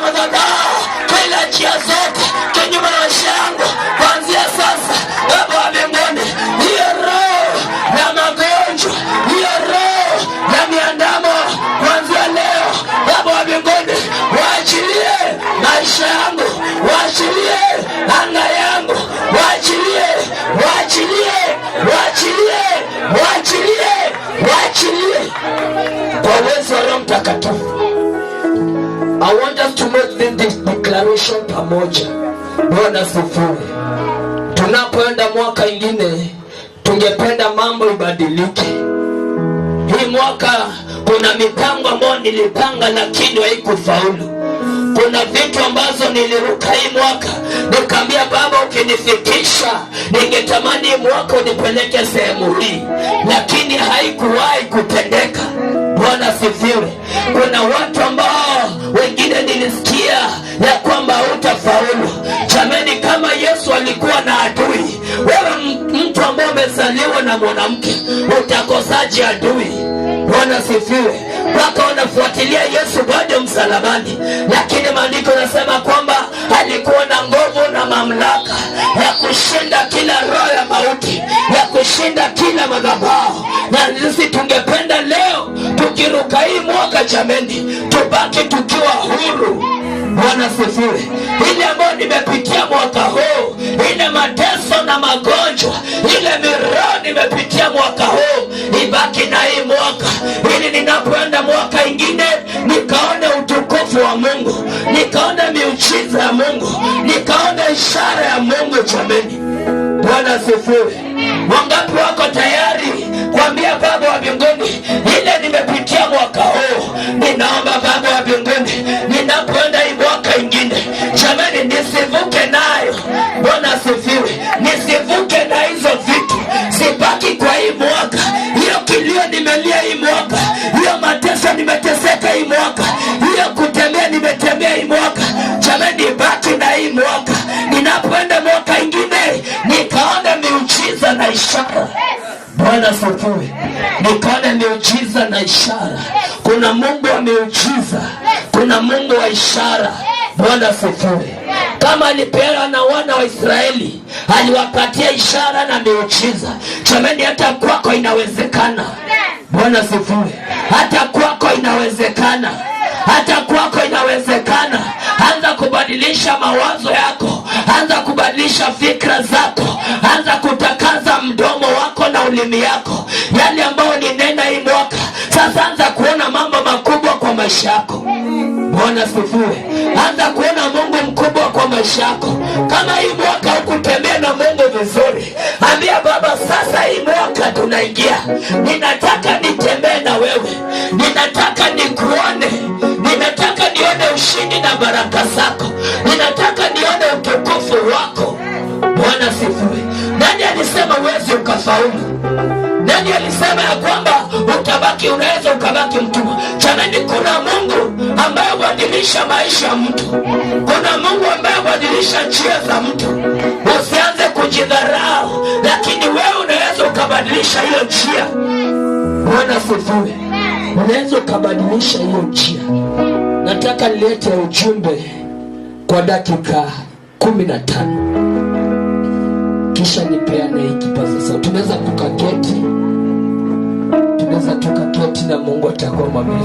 madhabahu, kila njia zote kinyume na maisha yangu, kuanzia sasa Baba wa mbinguni, hiyo roho ya magonjwa, hiyo roho ya miandamo, kuanzia leo Baba wa mbinguni, waachilie maisha yangu, waachilie anga yangu, waachilie kwa uwezo wa Roho Mtakatifu. I want us to make this declaration pamoja. Bwana sifiwe. Tunapoenda mwaka ingine, tungependa mambo ibadilike. Hii mwaka kuna mipango ambayo nilipanga lakini haikufaulu. Kuna vitu ambazo niliruka hii mwaka, nikamwambia Baba, ukinifikisha ningetamani mwaka unipeleke sehemu hii, lakini haikuwahi kutendeka. Bwana sifiwe. Kuna watu ambao wengine nilisikia ya kwamba hutafaulu. Jamani, kama Yesu alikuwa na adui, wewe mtu ambaye umezaliwa na mwanamke, utakosaje adui? Bwana sifiwe. Mpaka unafuatilia Yesu bado msalabani, lakini maandiko yanasema kwamba alikuwa na nguvu na mamlaka ya kushinda kila roho ya mauti, ya kushinda kila madhabahu. Na sisi tungependa leo tukiruka hii mwaka, jameni, tubaki tukiwa huru. Bwana sifiwe. Ile ambayo nimepitia mwaka huu, ile mateso na magonjwa, ile miroho nimepitia mwaka huu, ibaki na hii mwaka, ili ninapoenda mwaka ingine nikaone utukufu wa Mungu, nikaone miujiza ya Mungu, nikaone ishara ya Mungu. Jameni, Bwana sifiwe. Wangapi wako tayari kuambia Baba wa mbinguni, ile nimepitia mwaka huu, ninaomba Baba wa mbinguni, ninapoenda hii mwaka ingine, jamani, nisivuke nayo. Bwana sifiwe. Nisivuke na hizo vitu, sibaki kwa hii mwaka. Hiyo kilio nimelia hii mwaka, hiyo mateso nimeteseka hii mwaka, hiyo kutembea nimetembea hii mwaka, jamani, baki na hii mwaka. Ninapoenda mwaka ingine, nikaona miujiza na ishara. Bwana sifiwe. Nikaona miujiza na ishara. Kuna Mungu wa miujiza, kuna Mungu wa ishara. Bwana sifiwe. Kama alipeana na wana wa Israeli, aliwapatia ishara na miujiza. Jamani, hata kwako inawezekana. Bwana sifiwe. Hata kwako inawezekana. Hata kwako inawezekana. Anza kubadilisha mawazo yako, anza kubadilisha fikra zako, anza kutakaza mdomo wako na ulimi yako. Yale ambayo ninena hii mwaka, sasa anza kuona mambo makubwa kwa maisha yako. Bwana sifiwe. Anza kuona Mungu mkubwa kwa maisha yako. Kama hii mwaka hukutembea na Mungu vizuri, ambia Baba, sasa hii mwaka tunaingia, ninataka nitembee na wewe, ninataka nikuone, ninataka nione ushindi na baraka zako, ninataka nione utukufu wako. Bwana sifiwe. Nani alisema huwezi ukafaulu? Nani alisema ya kwamba utabaki, unaweza ukabaki mtumwa? Jamani, kuna Mungu ambaye hubadilisha maisha ya mtu. Kuna Mungu ambaye hubadilisha njia za mtu. Usianze kujidharau, lakini wewe unaweza ukabadilisha hiyo njia. Bwana sifiwe. Unaweza ukabadilisha hiyo njia. Nataka nilete ujumbe kwa dakika 15. Kisha nipeane hii kipaza sauti. Tunaweza tukaketi na Mungu atakuwa mwaminifu.